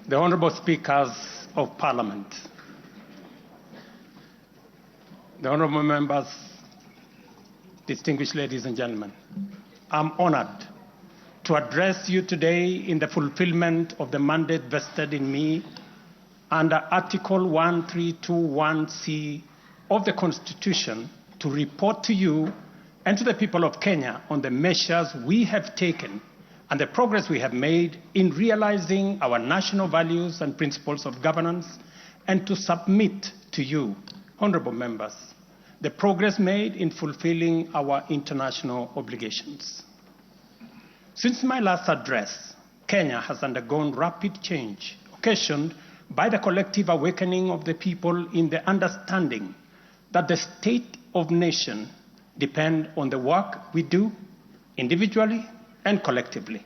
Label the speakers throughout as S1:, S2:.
S1: the Honorable Speakers of Parliament, the Honorable Members, distinguished ladies and gentlemen, I'm honored to address you today in the fulfillment of the mandate vested in me under Article 1321C of the Constitution to report to you and to the people of Kenya on the measures we have taken and the progress we have made in realizing our national values and principles of governance, and to submit to you, honorable members, the progress made in fulfilling our international obligations. Since my last address, Kenya has undergone rapid change, occasioned by the collective awakening of the people in the understanding that the state of nation depends on the work we do individually and collectively.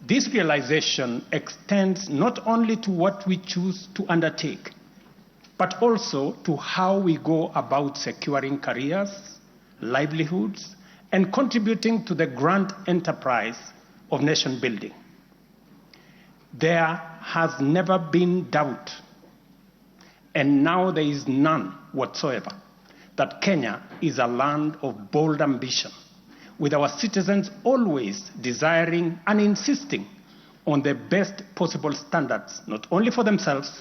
S1: This realization extends not only to what we choose to undertake, but also to how we go about securing careers, livelihoods, and contributing to the grand enterprise of nation building. There has never been doubt, and now there is none whatsoever, that Kenya is a land of bold ambition, with our citizens always desiring and insisting on the best possible standards, not only for themselves,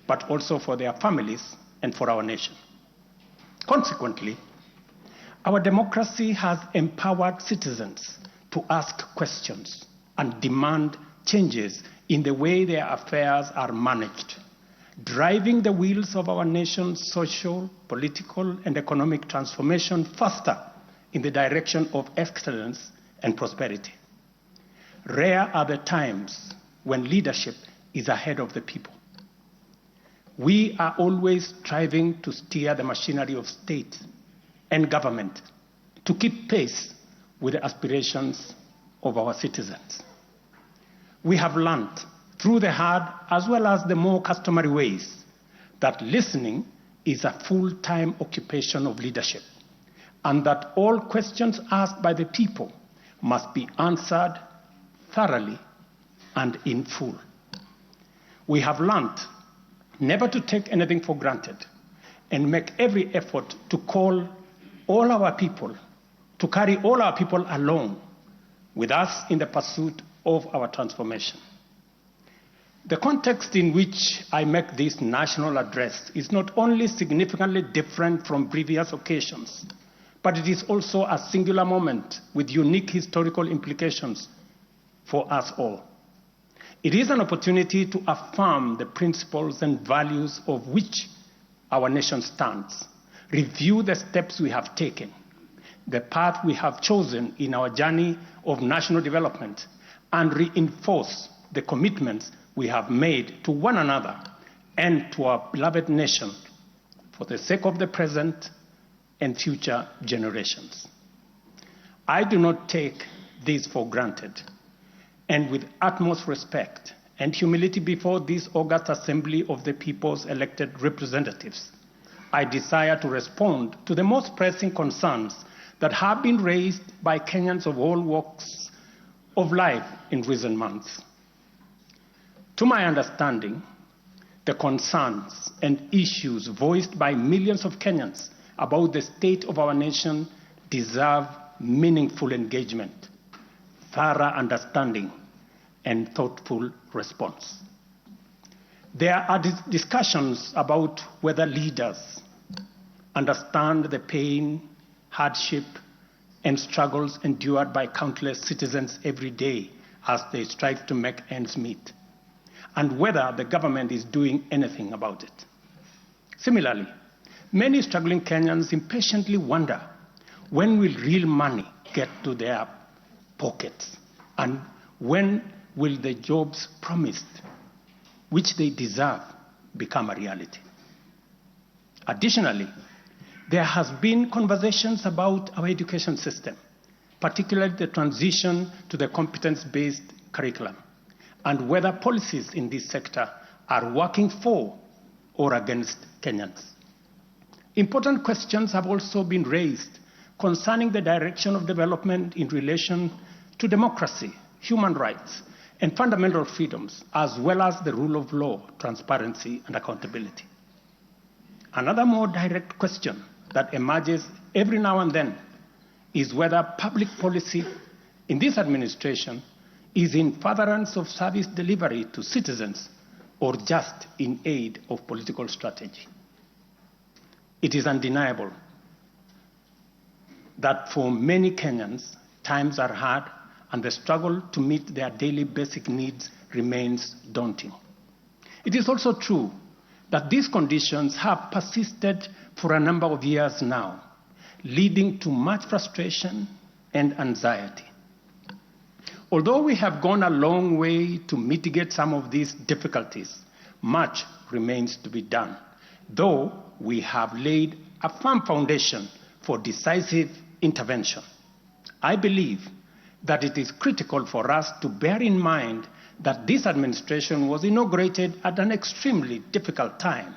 S1: but also for their families and for our nation. Consequently, our democracy has empowered citizens to ask questions and demand changes in the way their affairs are managed, driving the wheels of our nation's social, political, and economic transformation faster in the direction of excellence and prosperity. Rare are the times when leadership is ahead of the people. We are always striving to steer the machinery of state and government to keep pace with the aspirations of our citizens. We have learned through the hard as well as the more customary ways that listening is a full-time occupation of leadership, and that all questions asked by the people must be answered thoroughly and in full. We have learned never to take anything for granted and make every effort to call all our people, to carry all our people along with us in the pursuit of our transformation. The context in which I make this national address is not only significantly different from previous occasions, but it is also a singular moment with unique historical implications for us all. It is an opportunity to affirm the principles and values of which our nation stands, review the steps we have taken, the path we have chosen in our journey of national development, and reinforce the commitments we have made to one another and to our beloved nation for the sake of the present and future generations. I do not take this for granted, and with utmost respect and humility before this august assembly of the people's elected representatives, I desire to respond to the most pressing concerns that have been raised by Kenyans of all walks of life in recent months. To my understanding, the concerns and issues voiced by millions of Kenyans about the state of our nation deserve meaningful engagement, thorough understanding, and thoughtful response. There are discussions about whether leaders understand the pain, hardship, and struggles endured by countless citizens every day as they strive to make ends meet, and whether the government is doing anything about it. Similarly, many struggling Kenyans impatiently wonder when will real money get to their pockets, and when will the jobs promised, which they deserve, become a reality. Additionally, there has been conversations about our education system, particularly the transition to the competence-based curriculum, and whether policies in this sector are working for or against Kenyans. Important questions have also been raised concerning the direction of development in relation to democracy, human rights, and fundamental freedoms, as well as the rule of law, transparency, and accountability. Another more direct question that emerges every now and then is whether public policy in this administration is in furtherance of service delivery to citizens or just in aid of political strategy. It is undeniable that for many Kenyans, times are hard and the struggle to meet their daily basic needs remains daunting. It is also true that these conditions have persisted for a number of years now, leading to much frustration and anxiety. Although we have gone a long way to mitigate some of these difficulties, much remains to be done, though we have laid a firm foundation for decisive intervention. I believe that it is critical for us to bear in mind that this administration was inaugurated at an extremely difficult time,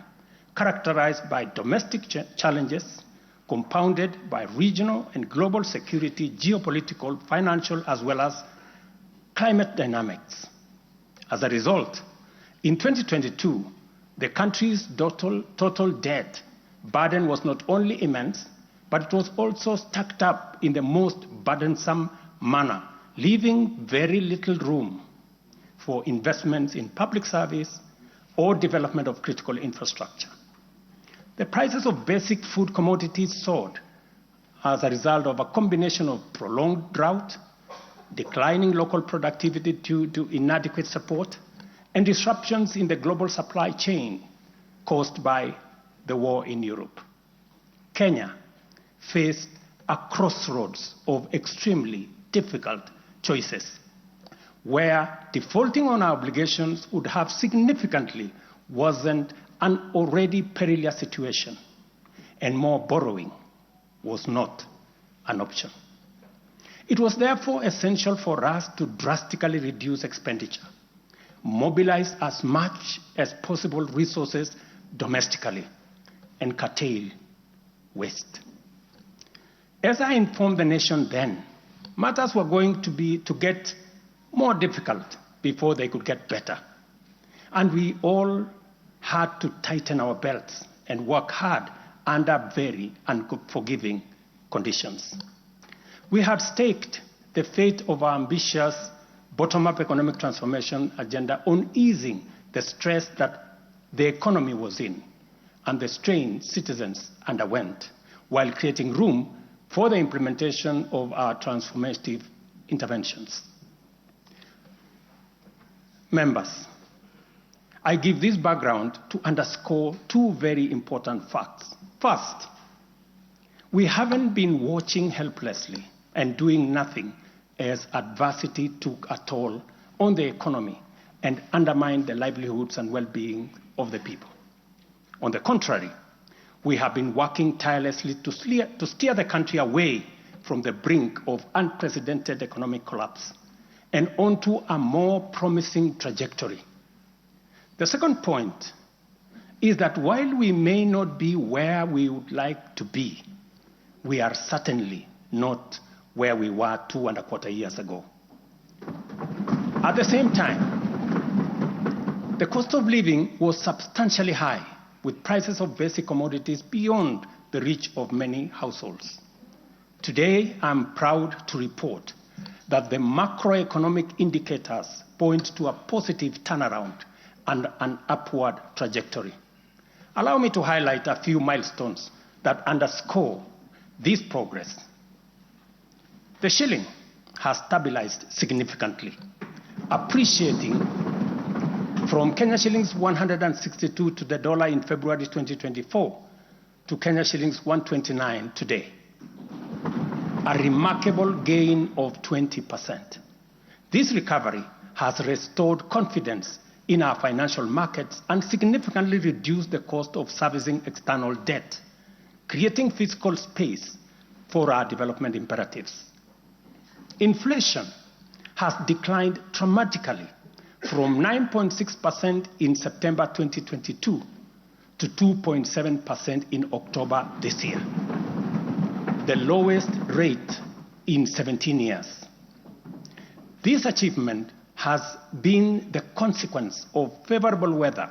S1: characterized by domestic challenges, compounded by regional and global security, geopolitical, financial, as well as climate dynamics. As a result, in 2022, the country's total debt burden was not only immense, but it was also stacked up in the most burdensome manner, leaving very little room for investments in public service or development of critical infrastructure. The prices of basic food commodities soared as a result of a combination of prolonged drought, declining local productivity due to inadequate support, and disruptions in the global supply chain caused by the war in Europe. Kenya faced a crossroads of extremely difficult choices, where defaulting on our obligations would have significantly worsened an already perilous situation, and more borrowing was not an option. It was therefore essential for us to drastically reduce expenditure, mobilize as much as possible resources domestically, and curtail waste. As I informed the nation then, matters were going to get more difficult before they could get better. And we all had to tighten our belts and work hard under very unforgiving conditions. We had staked the fate of our ambitious bottom-up economic transformation agenda on easing the stress that the economy was in and the strain citizens underwent, while creating room for the implementation of our transformative interventions. Members, I give this background to underscore two very important facts. First, we haven't been watching helplessly and doing nothing as adversity took a toll on the economy and undermined the livelihoods and well-being of the people. On the contrary, we have been working tirelessly to steer the country away from the brink of unprecedented economic collapse and onto a more promising trajectory. The second point is that while we may not be where we would like to be, we are certainly not where we were 2.25 years ago. At the same time, the cost of living was substantially high, with prices of basic commodities beyond the reach of many households. Today, I'm proud to report that the macroeconomic indicators point to a positive turnaround and an upward trajectory. Allow me to highlight a few milestones that underscore this progress. The shilling has stabilized significantly, appreciating from Kenya shillings 162 to the dollar in February 2024 to Kenya shillings 129 today, a remarkable gain of 20%. This recovery has restored confidence in our financial markets and significantly reduced the cost of servicing external debt, creating fiscal space for our development imperatives. Inflation has declined dramatically from 9.6% in September 2022 to 2.7% in October this year, the lowest rate in 17 years. This achievement has been the consequence of favorable weather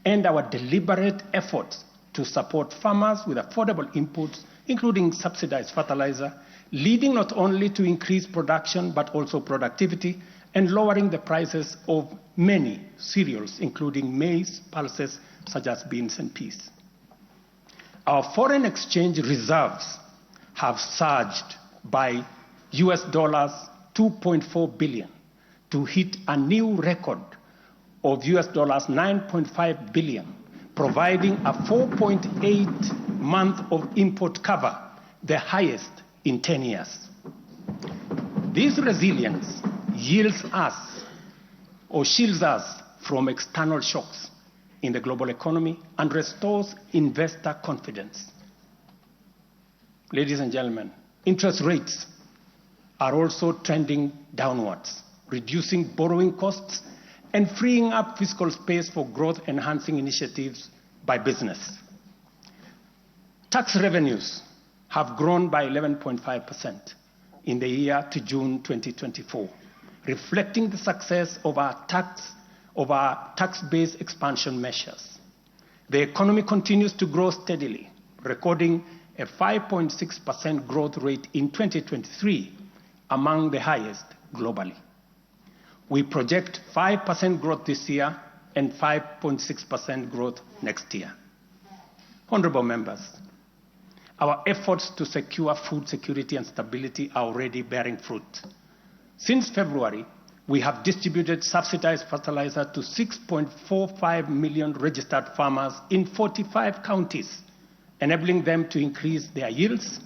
S1: and our deliberate efforts to support farmers with affordable inputs, including subsidized fertilizer, leading not only to increased production but also productivity and lowering the prices of many cereals, including maize, pulses such as beans and peas. Our foreign exchange reserves have surged by US dollars 2.4 billion to hit a new record of US dollars 9.5 billion, providing a 4.8 month of import cover, the highest in 10 years. This resilience yields us or shields us from external shocks in the global economy and restores investor confidence. Ladies and gentlemen, interest rates are also trending downwards, reducing borrowing costs and freeing up fiscal space for growth-enhancing initiatives by business. Tax revenues have grown by 11.5% in the year to June 2024, reflecting the success of our tax-based expansion measures. The economy continues to grow steadily, recording a 5.6% growth rate in 2023, among the highest globally. We project 5% growth this year and 5.6% growth next year. Honorable members, our efforts to secure food security and stability are already bearing fruit. Since February, we have distributed subsidized fertilizer to 6.45 million registered farmers in 45 counties, enabling them to increase their yields.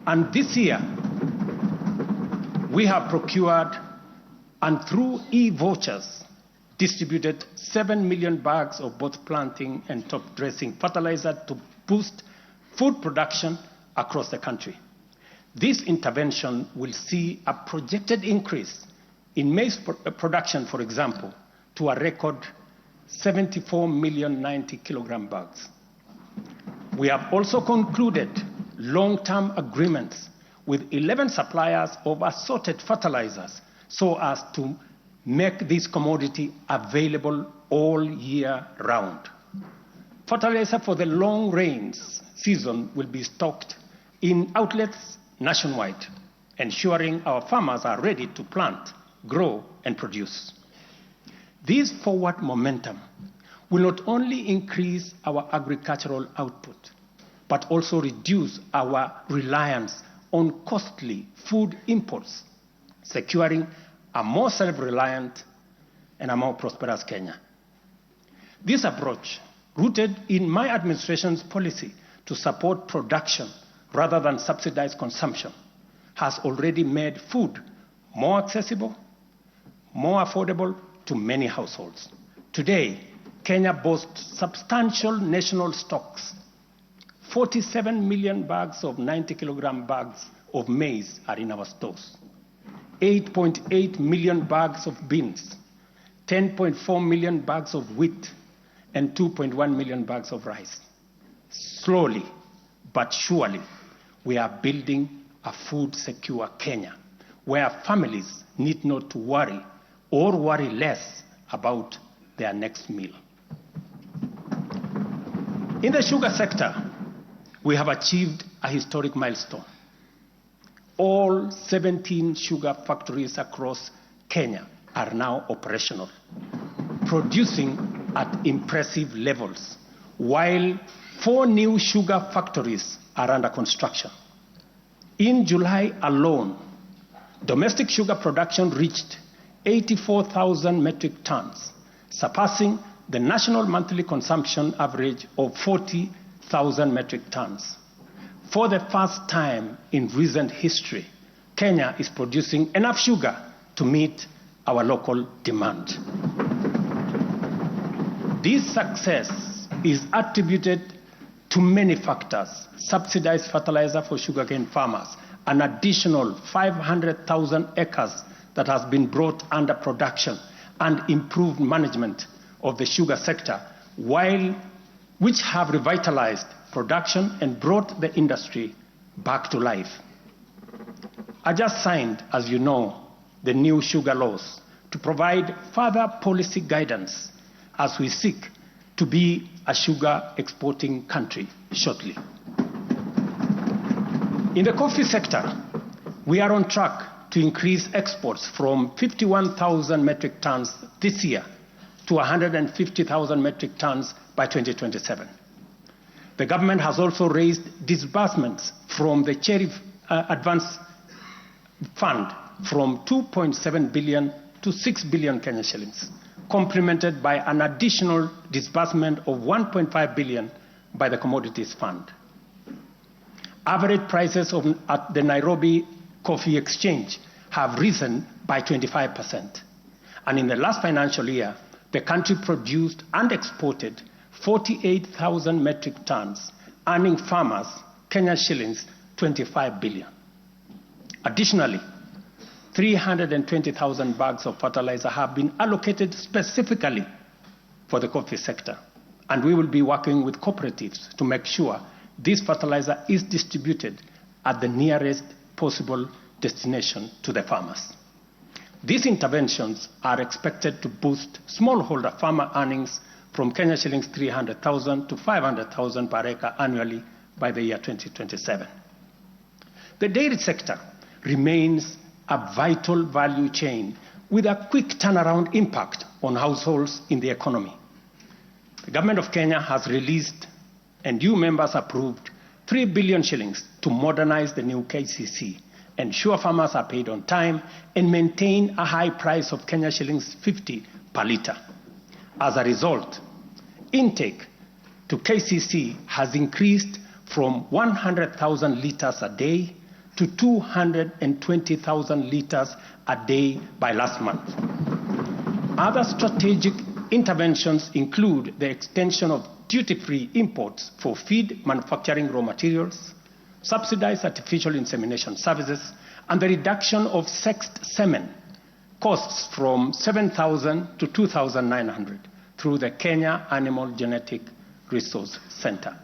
S1: And this year, we have procured and through e-vouchers distributed 7 million bags of both planting and top dressing fertilizer to boost food production across the country. This intervention will see a projected increase in maize production, for example, to a record 74 million 90 kilogram bags. We have also concluded long-term agreements with 11 suppliers of assorted fertilizers so as to make this commodity available all year round. Fertilizer for the long rains season will be stocked in outlets nationwide, ensuring our farmers are ready to plant, grow, and produce. This forward momentum will not only increase our agricultural output, but also reduce our reliance on costly food imports, securing a more self-reliant and a more prosperous Kenya. This approach, rooted in my administration's policy to support production rather than subsidize consumption, has already made food more accessible, more affordable to many households. Today, Kenya boasts substantial national stocks. 47 million bags of 90 kilogram bags of maize are in our stores. 8.8 million bags of beans, 10.4 million bags of wheat, and 2.1 million bags of rice. Slowly but surely, we are building a food-secure Kenya, where families need not to worry or worry less about their next meal. In the sugar sector, we have achieved a historic milestone. All 17 sugar factories across Kenya are now operational, producing at impressive levels, while 4 new sugar factories are under construction. In July alone, domestic sugar production reached 84,000 metric tons, surpassing the national monthly consumption average of 40,000 metric tons. For the first time in recent history, Kenya is producing enough sugar to meet our local demand. This success is attributed to many factors: subsidized fertilizer for sugarcane farmers, an additional 500,000 acres that has been brought under production, and improved management of the sugar sector, which have revitalized production and brought the industry back to life. I just signed, as you know, the new sugar laws to provide further policy guidance as we seek to be a sugar exporting country shortly. In the coffee sector, we are on track to increase exports from 51,000 metric tons this year to 150,000 metric tons by 2027. The government has also raised disbursements from the Cherry Advance Fund from 2.7 billion to 6 billion Kenya shillings, complemented by an additional disbursement of 1.5 billion by the Commodities Fund. Average prices at the Nairobi Coffee Exchange have risen by 25%. And in the last financial year, the country produced and exported 48,000 metric tons, earning farmers Kenya shillings 25 billion. Additionally, 320,000 bags of fertilizer have been allocated specifically for the coffee sector, and we will be working with cooperatives to make sure this fertilizer is distributed at the nearest possible destination to the farmers. These interventions are expected to boost smallholder farmer earnings from Kenya shillings 300,000 to 500,000 per acre annually by the year 2027. The dairy sector remains a vital value chain with a quick turnaround impact on households in the economy. The government of Kenya has released and you members approved 3 billion shillings to modernize the new KCC, ensure farmers are paid on time, and maintain a high price of Kenya shillings 50 per litre. As a result, intake to KCC has increased from 100,000 litres a day to 220,000 litres a day by last month. Other strategic interventions include the extension of duty-free imports for feed manufacturing raw materials, subsidized artificial insemination services, and the reduction of sexed semen costs from 7,000 to 2,900 through the Kenya Animal Genetic Resource Center.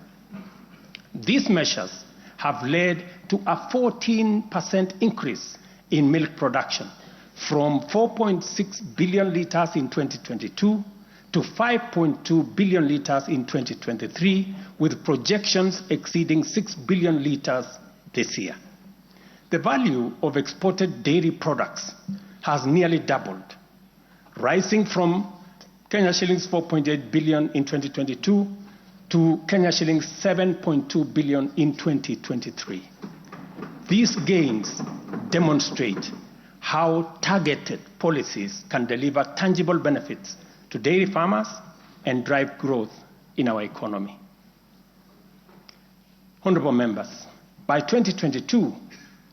S1: These measures have led to a 14% increase in milk production from 4.6 billion litres in 2022 to 5.2 billion litres in 2023, with projections exceeding 6 billion litres this year. The value of exported dairy products has nearly doubled, rising from Kenya shillings 4.8 billion in 2022 to Kenya shillings 7.2 billion in 2023. These gains demonstrate how targeted policies can deliver tangible benefits to dairy farmers and drive growth in our economy. Honorable members, by 2022,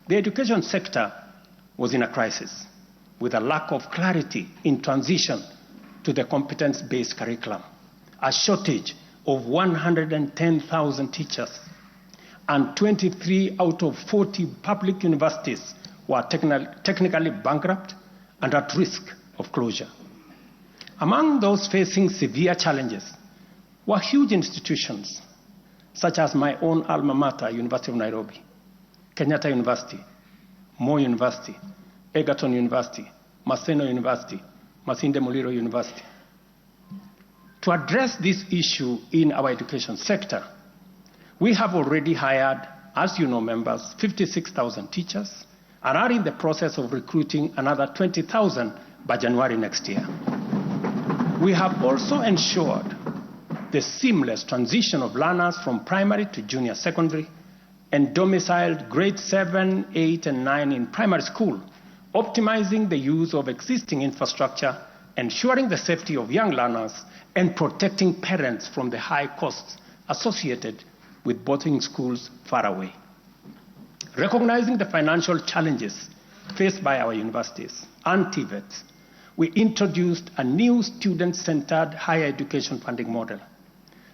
S1: the education sector was in a crisis with a lack of clarity in transition to the competence-based curriculum, a shortage of 110,000 teachers, and 23 out of 40 public universities were technically bankrupt and at risk of closure. Among those facing severe challenges were huge institutions such as my own alma mater, University of Nairobi, Kenyatta University, Moi University, Egerton University, Maseno University, Masinde Muliro University. To address this issue in our education sector, we have already hired, as you know, members, 56,000 teachers and are in the process of recruiting another 20,000 by January next year. We have also ensured the seamless transition of learners from primary to junior secondary and domiciled grades 7, 8, and 9 in primary school, optimizing the use of existing infrastructure, ensuring the safety of young learners, and protecting parents from the high costs associated with boarding schools far away. Recognizing the financial challenges faced by our universities and TVETs, we introduced a new student-centered higher education funding model.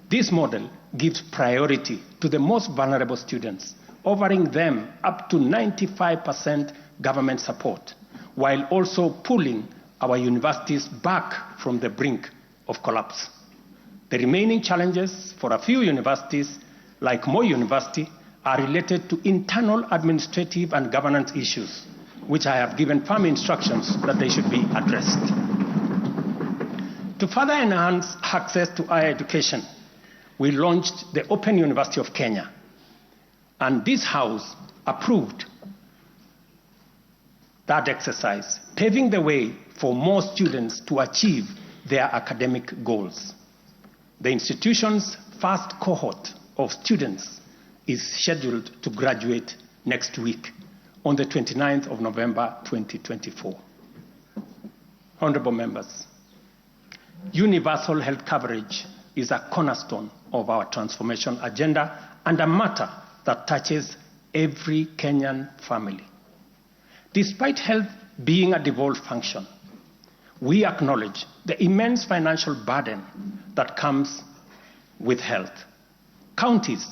S1: This model gives priority to the most vulnerable students, offering them up to 95% government support, while also pulling our universities back from the brink of collapse. The remaining challenges for a few universities, like Moi University, are related to internal administrative and governance issues, which I have given firm instructions that they should be addressed. To further enhance access to higher education, we launched the Open University of Kenya, and this House approved that exercise, paving the way for more students to achieve their academic goals. The institution's first cohort of students is scheduled to graduate next week on the 29th of November 2024. Honorable members, universal health coverage is a cornerstone of our transformation agenda and a matter that touches every Kenyan family. Despite health being a devolved function, we acknowledge the immense financial burden that comes with health. Counties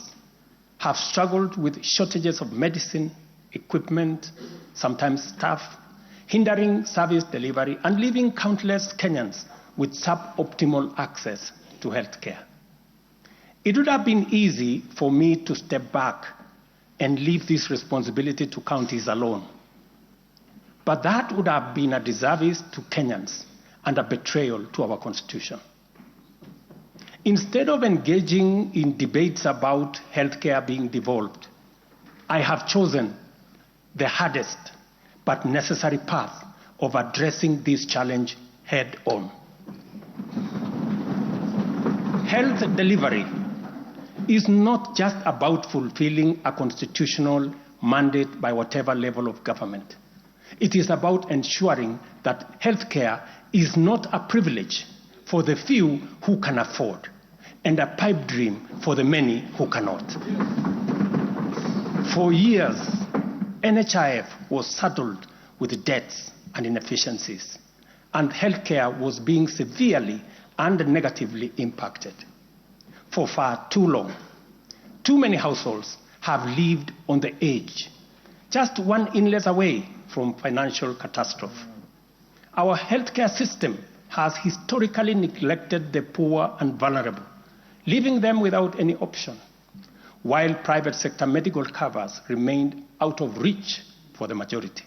S1: have struggled with shortages of medicine, equipment, sometimes staff, hindering service delivery and leaving countless Kenyans with suboptimal access to health care. It would have been easy for me to step back and leave this responsibility to counties alone. But that would have been a disservice to Kenyans and a betrayal to our Constitution. Instead of engaging in debates about healthcare being devolved, I have chosen the hardest but necessary path of addressing this challenge head on. Health delivery is not just about fulfilling a constitutional mandate by whatever level of government. It is about ensuring that healthcare is not a privilege for the few who can afford and a pipe dream for the many who cannot. For years, NHIF was saddled with debts and inefficiencies, and healthcare was being severely and negatively impacted. For far too long, too many households have lived on the edge, just one illness away from financial catastrophe. Our healthcare system has historically neglected the poor and vulnerable, leaving them without any option, while private sector medical covers remained out of reach for the majority.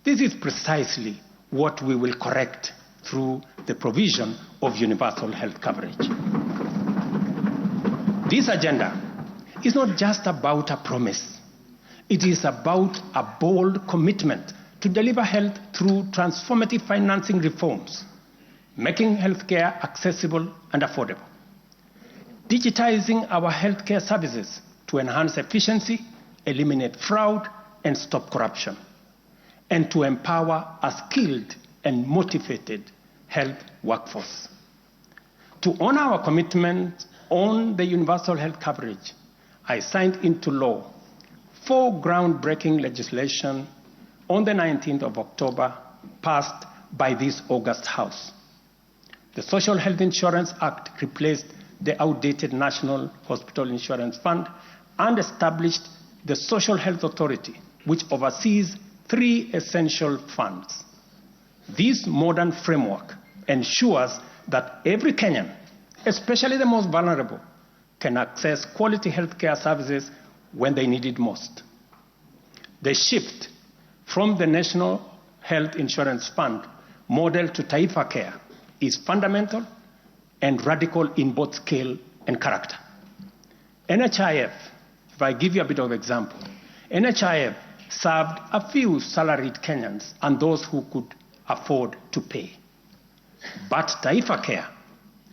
S1: This is precisely what we will correct through the provision of universal health coverage. This agenda is not just about a promise. It is about a bold commitment to deliver health through transformative financing reforms, making healthcare accessible and affordable, digitizing our healthcare services to enhance efficiency, eliminate fraud, and stop corruption, and to empower a skilled and motivated health workforce. To honor our commitment on the universal health coverage, I signed into law 4 groundbreaking legislation on the 19th of October, passed by this August House. The Social Health Insurance Act replaced the outdated National Hospital Insurance Fund and established the Social Health Authority, which oversees 3 essential funds. This modern framework ensures that every Kenyan, especially the most vulnerable, can access quality healthcare services when they need it most. The shift from the National Health Insurance Fund model to Taifa Care is fundamental and radical in both scale and character. NHIF, if I give you a bit of example, NHIF served a few salaried Kenyans and those who could afford to pay. But Taifa Care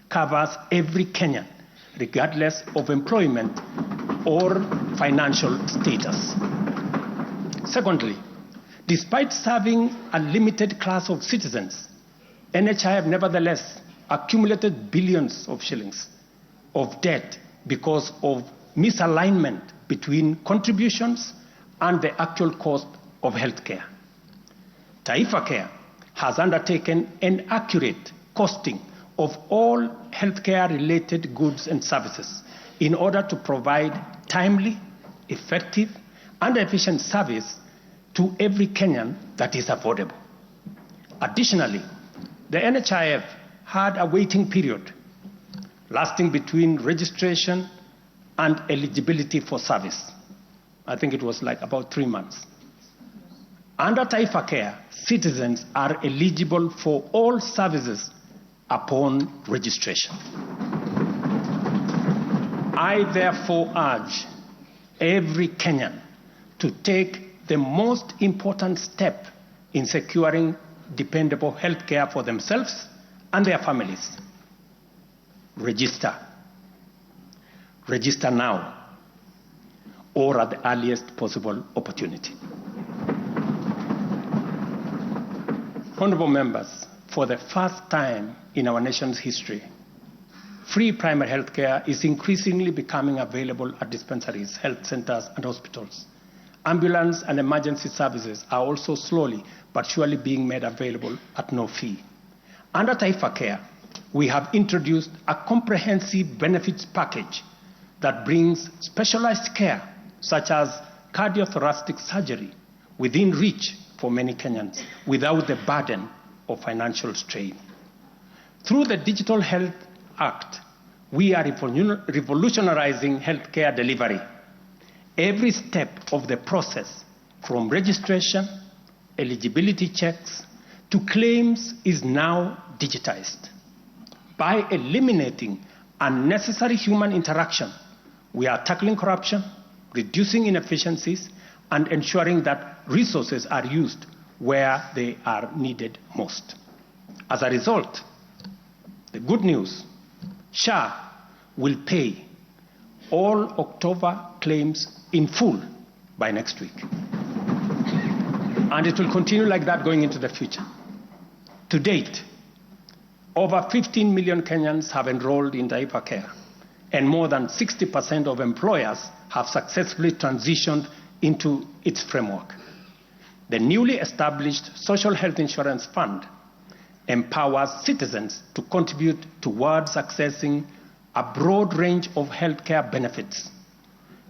S1: covers every Kenyan, regardless of employment or financial status. Secondly, despite serving a limited class of citizens, NHIF nevertheless accumulated billions of shillings of debt because of misalignment between contributions and the actual cost of healthcare. Taifa Care has undertaken an accurate costing of all healthcare-related goods and services in order to provide timely, effective, and efficient service to every Kenyan that is affordable. Additionally, the NHIF had a waiting period lasting between registration and eligibility for service. I think it was like about 3 months. Under Taifa Care, citizens are eligible for all services upon registration. I therefore urge every Kenyan to take the most important step in securing dependable health care for themselves and their families. Register. Register now or at the earliest possible opportunity. Honorable members, for the first time in our nation's history, free primary health care is increasingly becoming available at dispensaries, health centers, and hospitals. Ambulance and emergency services are also slowly but surely being made available at no fee. Under Taifa Care, we have introduced a comprehensive benefits package that brings specialized care, such as cardiothoracic surgery, within reach for many Kenyans without the burden of financial strain. Through the Digital Health Act, we are revolutionizing healthcare delivery. Every step of the process, from registration, eligibility checks, to claims, is now digitized. By eliminating unnecessary human interaction, we are tackling corruption, reducing inefficiencies, and ensuring that resources are used where they are needed most. As a result, the good news, SHA will pay all October claims in full by next week. And it will continue like that going into the future. To date, over 15 million Kenyans have enrolled in Taifa Care, and more than 60% of employers have successfully transitioned into its framework. The newly established Social Health Insurance Fund empowers citizens to contribute towards accessing a broad range of healthcare benefits.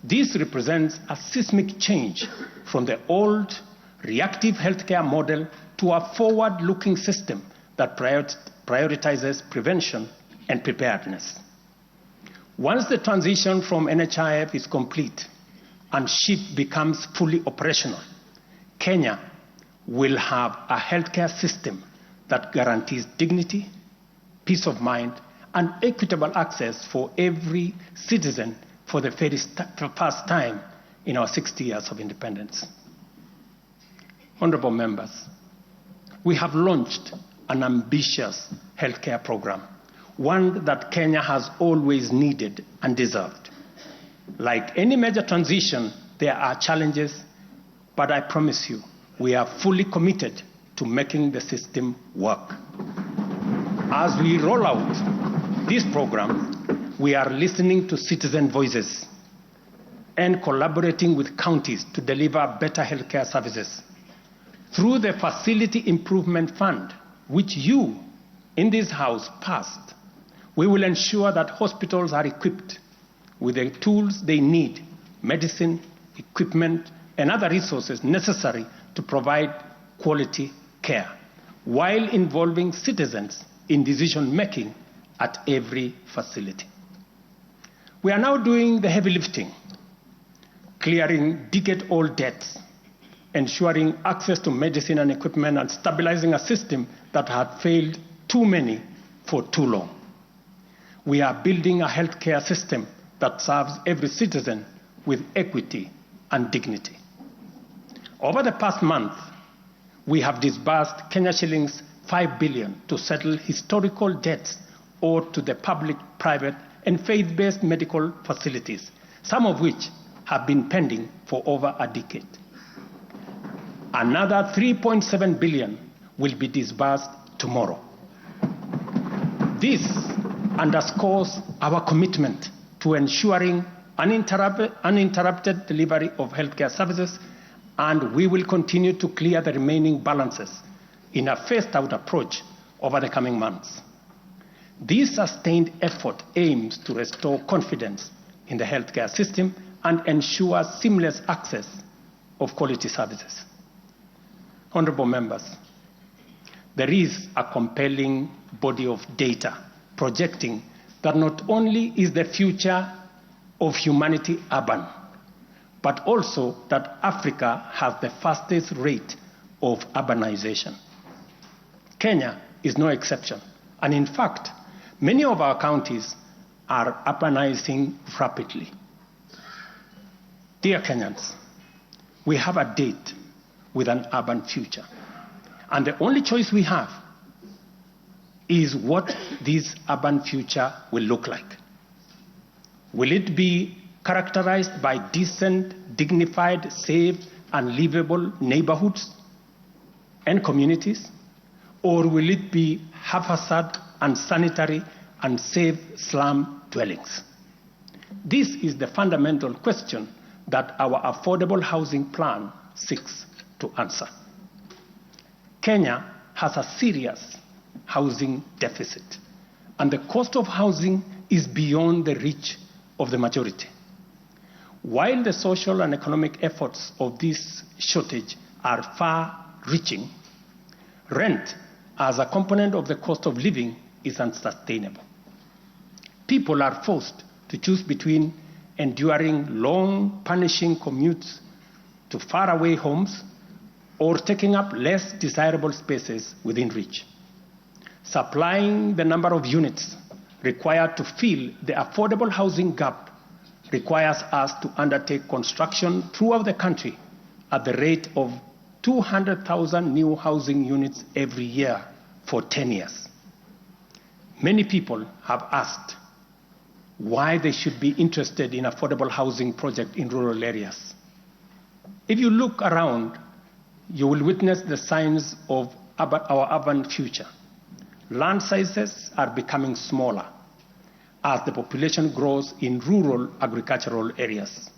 S1: This represents a seismic change from the old reactive healthcare model to a forward-looking system that prioritizes prevention and preparedness. Once the transition from NHIF is complete and SHIP becomes fully operational, Kenya will have a healthcare system that guarantees dignity, peace of mind, and equitable access for every citizen for the first time in our 60 years of independence. Honorable members, we have launched an ambitious healthcare program, one that Kenya has always needed and deserved. Like any major transition, there are challenges, but I promise you, we are fully committed to making the system work. As we roll out this program, we are listening to citizen voices and collaborating with counties to deliver better healthcare services. Through the Facility Improvement Fund, which you in this House passed, we will ensure that hospitals are equipped with the tools they need, medicine, equipment, and other resources necessary to provide quality care, while involving citizens in decision-making at every facility. We are now doing the heavy lifting, clearing decade-old debts, ensuring access to medicine and equipment, and stabilizing a system that had failed too many for too long. We are building a healthcare system that serves every citizen with equity and dignity. Over the past month, we have disbursed Kenya shillings 5 billion to settle historical debts owed to the public, private, and faith-based medical facilities, some of which have been pending for over a decade. Another 3.7 billion will be disbursed tomorrow. This underscores our commitment to ensuring uninterrupted delivery of healthcare services, and we will continue to clear the remaining balances in a phased-out approach over the coming months. This sustained effort aims to restore confidence in the healthcare system and ensure seamless access of quality services. Honorable members, there is a compelling body of data projecting that not only is the future of humanity urban, but also that Africa has the fastest rate of urbanization. Kenya is no exception. And in fact, many of our counties are urbanizing rapidly. Dear Kenyans, we have a date with an urban future. And the only choice we have is what this urban future will look like. Will it be characterized by decent, dignified, safe, and livable neighborhoods and communities? Or will it be haphazard, unsanitary, unsafe slum dwellings? This is the fundamental question that our affordable housing plan seeks to answer. Kenya has a serious housing deficit, and the cost of housing is beyond the reach of the majority. While the social and economic efforts of this shortage are far-reaching, rent as a component of the cost of living is unsustainable. People are forced to choose between enduring long, punishing commutes to faraway homes or taking up less desirable spaces within reach. Supplying the number of units required to fill the affordable housing gap requires us to undertake construction throughout the country at the rate of 200,000 new housing units every year for 10 years. Many people have asked why they should be interested in affordable housing project in rural areas. If you look around, you will witness the signs of our urban future. Land sizes are becoming smaller as the population grows in rural agricultural areas.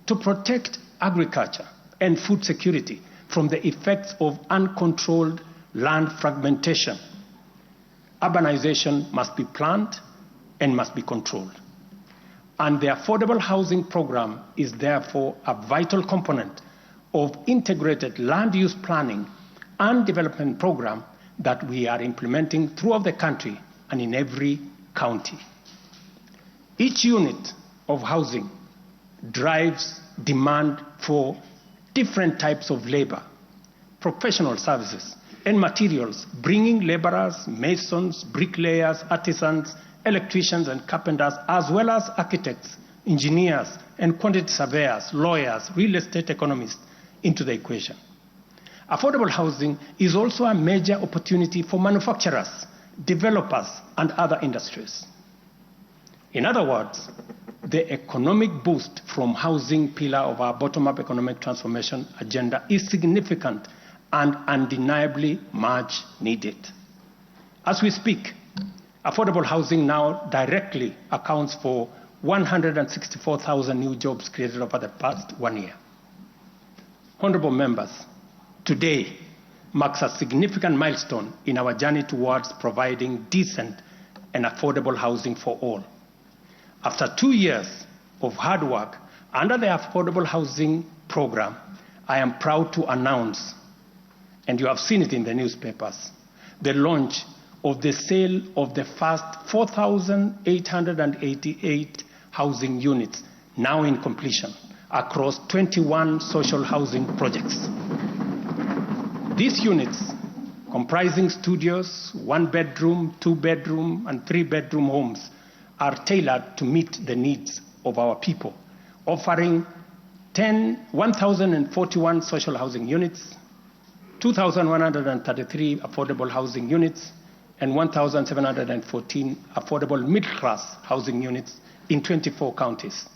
S1: To protect agriculture and food security from the effects of uncontrolled land fragmentation, urbanization must be planned and must be controlled. And the affordable housing program is therefore a vital component of integrated land use planning and development program that we are implementing throughout the country and in every county. Each unit of housing drives demand for different types of labor, professional services, and materials, bringing laborers, masons, bricklayers, artisans, electricians, and carpenters, as well as architects, engineers, and quantity surveyors, lawyers, real estate economists into the equation. Affordable housing is also a major opportunity for manufacturers, developers, and other industries. In other words, the economic boost from housing pillar of our bottom-up economic transformation agenda is significant and undeniably much needed. As we speak, affordable housing now directly accounts for 164,000 new jobs created over the past 1 year. Honorable members, today marks a significant milestone in our journey towards providing decent and affordable housing for all. After 2 years of hard work under the Affordable Housing Program, I am proud to announce, and you have seen it in the newspapers, the launch of the sale of the first 4,888 housing units, now in completion, across 21 social housing projects. These units, comprising studios, 1-bedroom, 2-bedroom, and 3-bedroom homes, are tailored to meet the needs of our people, offering 1,041 social housing units, 2,133 affordable housing units, and 1,714 affordable middle-class housing units in 24 counties.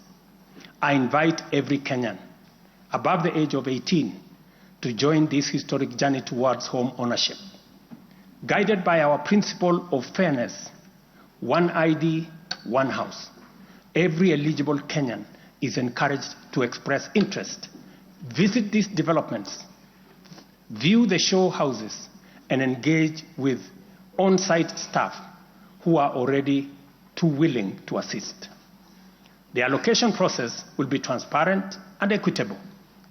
S1: I invite every Kenyan above the age of 18 to join this historic journey towards home ownership. Guided by our principle of fairness, one ID, one house, every eligible Kenyan is encouraged to express interest, visit these developments, view the show houses, and engage with on-site staff who are already too willing to assist. The allocation process will be transparent and equitable,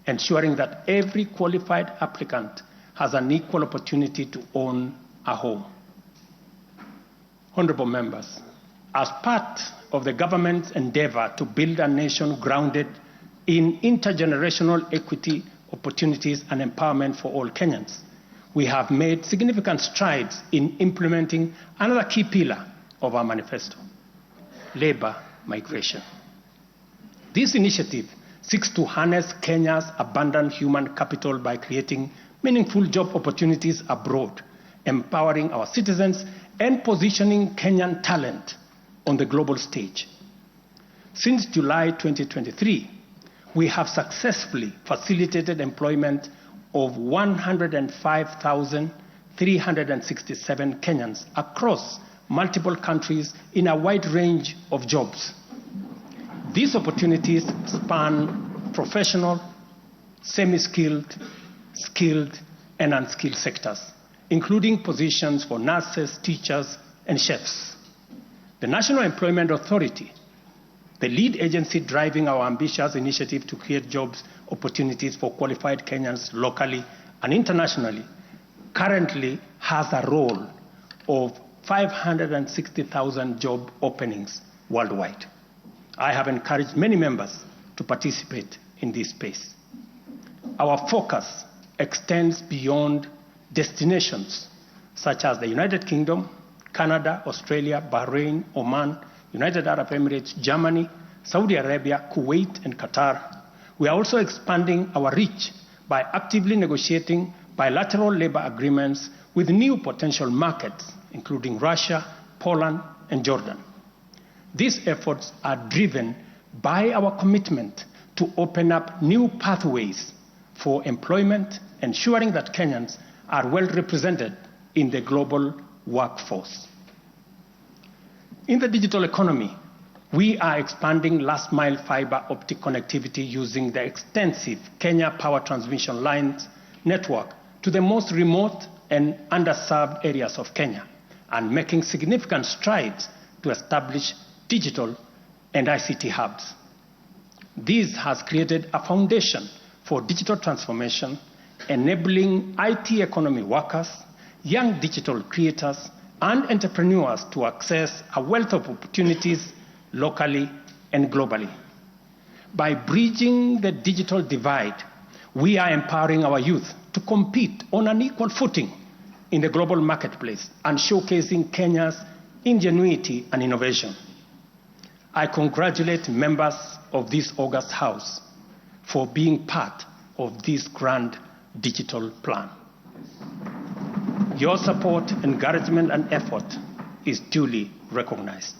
S1: ensuring that every qualified applicant has an equal opportunity to own a home. Honorable members, as part of the government's endeavor to build a nation grounded in intergenerational equity opportunities, and empowerment for all Kenyans, we have made significant strides in implementing another key pillar of our manifesto, labor migration. This initiative seeks to harness Kenya's abundant human capital by creating meaningful job opportunities abroad, empowering our citizens, and positioning Kenyan talent on the global stage. Since July 2023, we have successfully facilitated employment of 105,367 Kenyans across multiple countries in a wide range of jobs. These opportunities span professional, semi-skilled, skilled, and unskilled sectors, including positions for nurses, teachers, and chefs. The National Employment Authority, the lead agency driving our ambitious initiative to create jobs opportunities for qualified Kenyans locally and internationally, currently has a role of 560,000 job openings worldwide. I have encouraged many members to participate in this space. Our focus extends beyond destinations such as the United Kingdom, Canada, Australia, Bahrain, Oman, United Arab Emirates, Germany, Saudi Arabia, Kuwait, and Qatar. We are also expanding our reach by actively negotiating bilateral labor agreements with new potential markets, including Russia, Poland, and Jordan. These efforts are driven by our commitment to open up new pathways for employment, ensuring that Kenyans are well represented in the global workforce. In the digital economy, we are expanding last-mile fiber optic connectivity using the extensive Kenya Power Transmission Lines network to the most remote and underserved areas of Kenya, and making significant strides to establish digital and ICT hubs. This has created a foundation for digital transformation, enabling IT economy workers, young digital creators, and entrepreneurs to access a wealth of opportunities locally and globally. By bridging the digital divide, we are empowering our youth to compete on an equal footing in the global marketplace and showcasing Kenya's ingenuity and innovation. I congratulate members of this august House for being part of this grand digital plan. Your support, encouragement, and effort is duly recognized.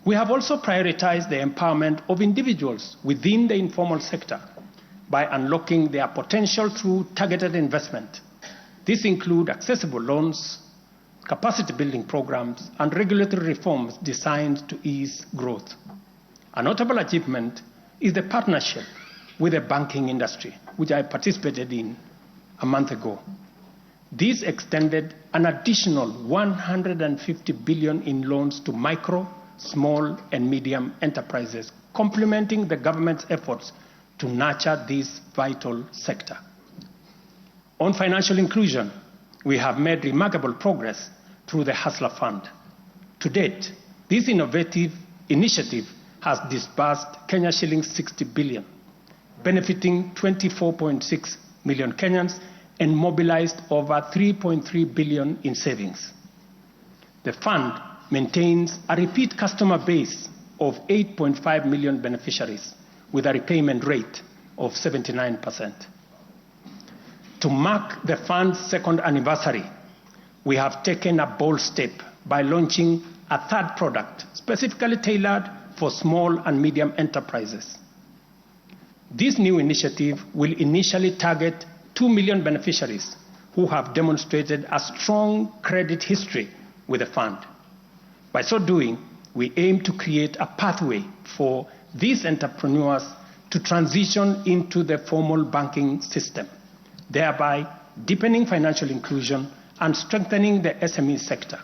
S1: We have also prioritized the empowerment of individuals within the informal sector by unlocking their potential through targeted investment. This includes accessible loans, capacity building programs, and regulatory reforms designed to ease growth. A notable achievement is the partnership with the banking industry, which I participated in a month ago. This extended an additional 150 billion in loans to micro, small, and medium enterprises, complementing the government's efforts to nurture this vital sector. On financial inclusion, we have made remarkable progress through the Hustler Fund. To date, this innovative initiative has disbursed Kenya shillings 60 billion, benefiting 24.6 million Kenyans and mobilized over 3.3 billion in savings. The fund maintains a repeat customer base of 8.5 million beneficiaries with a repayment rate of 79%. To mark the fund's second anniversary, we have taken a bold step by launching a third product specifically tailored for small and medium enterprises. This new initiative will initially target 2 million beneficiaries who have demonstrated a strong credit history with the fund. By so doing, we aim to create a pathway for these entrepreneurs to transition into the formal banking system, thereby deepening financial inclusion and strengthening the SME sector.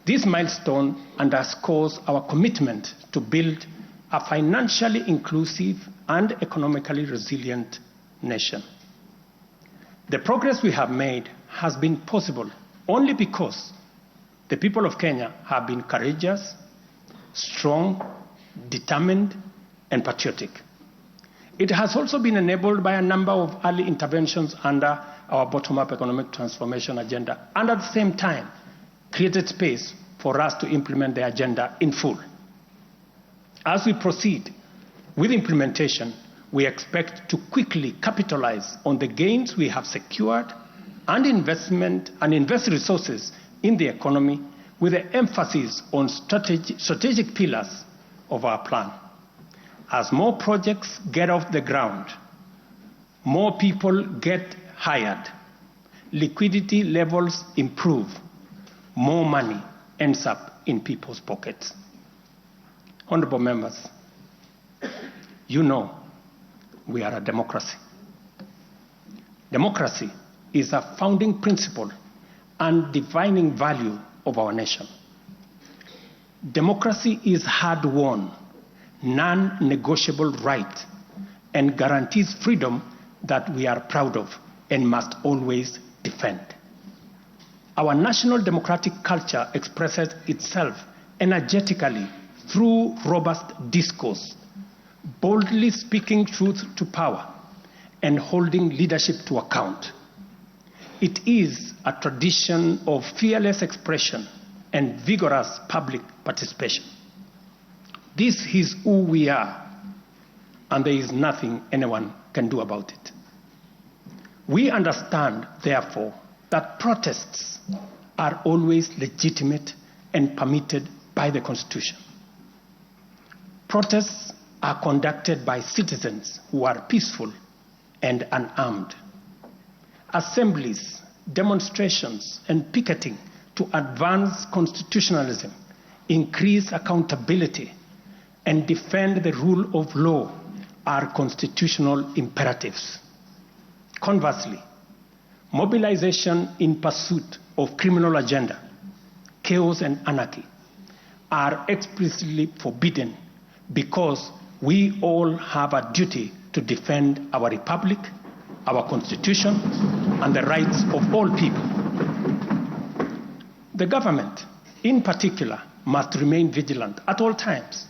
S1: This milestone underscores our commitment to build a financially inclusive and economically resilient nation. The progress we have made has been possible only because the people of Kenya have been courageous, strong, determined, and patriotic. It has also been enabled by a number of early interventions under our bottom-up economic transformation agenda, and at the same time, created space for us to implement the agenda in full. As we proceed with implementation, we expect to quickly capitalize on the gains we have secured and invest resources in the economy with the emphasis on strategic pillars of our plan. As more projects get off the ground, more people get hired, liquidity levels improve, more money ends up in people's pockets. Honorable members, you know we are a democracy. Democracy is a founding principle and defining value of our nation. Democracy is hard-won, non-negotiable right and guarantees freedom that we are proud of and must always defend. Our national democratic culture expresses itself energetically through robust discourse, boldly speaking truth to power and holding leadership to account. It is a tradition of fearless expression and vigorous public participation. This is who we are, and there is nothing anyone can do about it. We understand, therefore, that protests are always legitimate and permitted by the Constitution. Protests are conducted by citizens who are peaceful and unarmed. Assemblies, demonstrations, and picketing to advance constitutionalism, increase accountability, and defend the rule of law are constitutional imperatives. Conversely, mobilization in pursuit of criminal agenda, chaos and anarchy are explicitly forbidden because we all have a duty to defend our republic, our constitution, and the rights of all people. The government, in particular, must remain vigilant at all times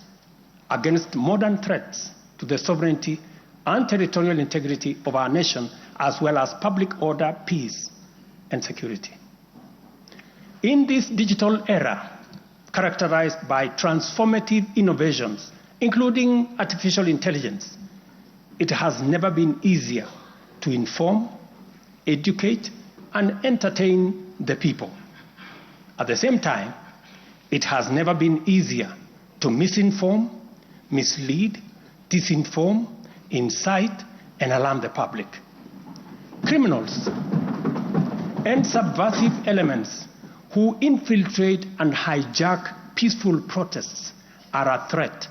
S1: against modern threats to the sovereignty and territorial integrity of our nation, as well as public order, peace, and security. In this digital era, characterized by transformative innovations, including artificial intelligence, it has never been easier to inform, educate, and entertain the people. At the same time, it has never been easier to misinform, mislead, disinform, incite, and alarm the public. Criminals and subversive elements who infiltrate and hijack peaceful protests are a threat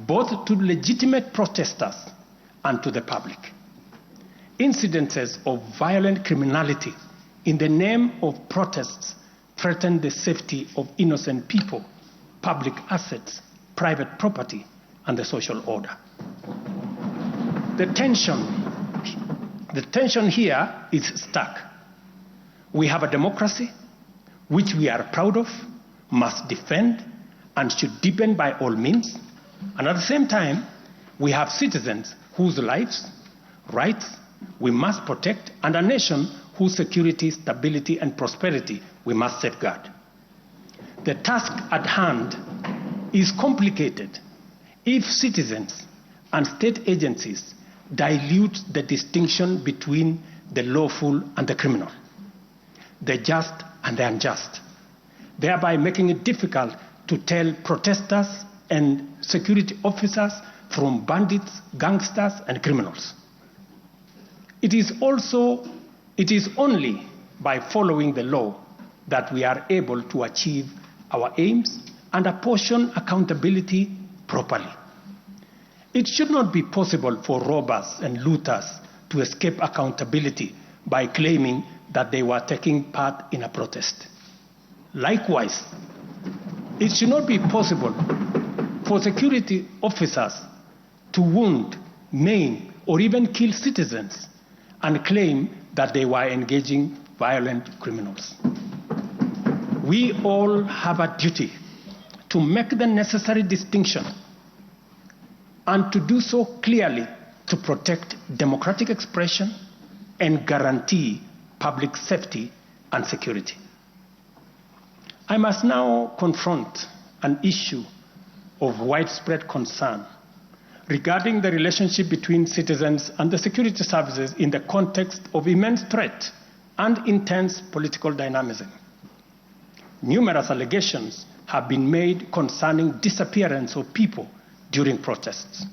S1: both to legitimate protesters and to the public. Incidences of violent criminality in the name of protests threaten the safety of innocent people, public assets, private property, and the social order. The tension here is stark. We have a democracy which we are proud of, must defend, and should deepen by all means. And at the same time, we have citizens whose lives, rights, we must protect, and a nation whose security, stability, and prosperity we must safeguard. The task at hand is complicated if citizens and state agencies dilute the distinction between the lawful and the criminal, the just and the unjust, thereby making it difficult to tell protesters and security officers from bandits, gangsters, and criminals. It is only by following the law that we are able to achieve our aims and apportion accountability properly. It should not be possible for robbers and looters to escape accountability by claiming that they were taking part in a protest. Likewise, it should not be possible for security officers to wound, maim, or even kill citizens and claim that they were engaging violent criminals. We all have a duty to make the necessary distinction and to do so clearly to protect democratic expression and guarantee public safety and security. I must now confront an issue of widespread concern regarding the relationship between citizens and the security services in the context of immense threat and intense political dynamism. Numerous allegations have been made concerning disappearance of people during protests.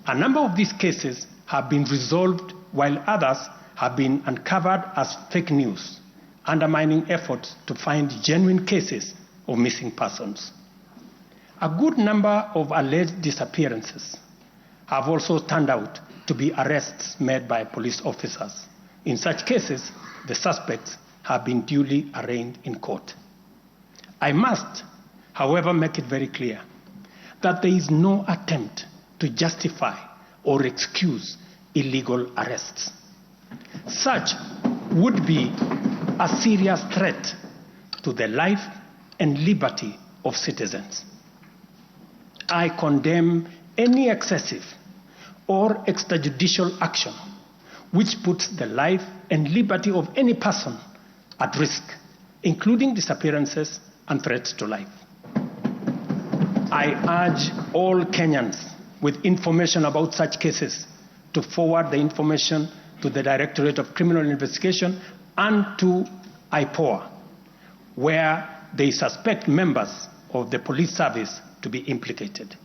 S1: A number of these cases have been resolved, while others have been uncovered as fake news, undermining efforts to find genuine cases of missing persons. A good number of alleged disappearances have also turned out to be arrests made by police officers. In such cases, the suspects have been duly arraigned in court. I must, however, make it very clear that there is no attempt to justify or excuse illegal arrests. Such would be a serious threat to the life and liberty of citizens. I condemn any excessive or extrajudicial action which puts the life and liberty of any person at risk, including disappearances and threats to life. I urge all Kenyans with information about such cases to forward the information to the Directorate of Criminal Investigation and to IPOA, where they suspect members of the police service to be implicated.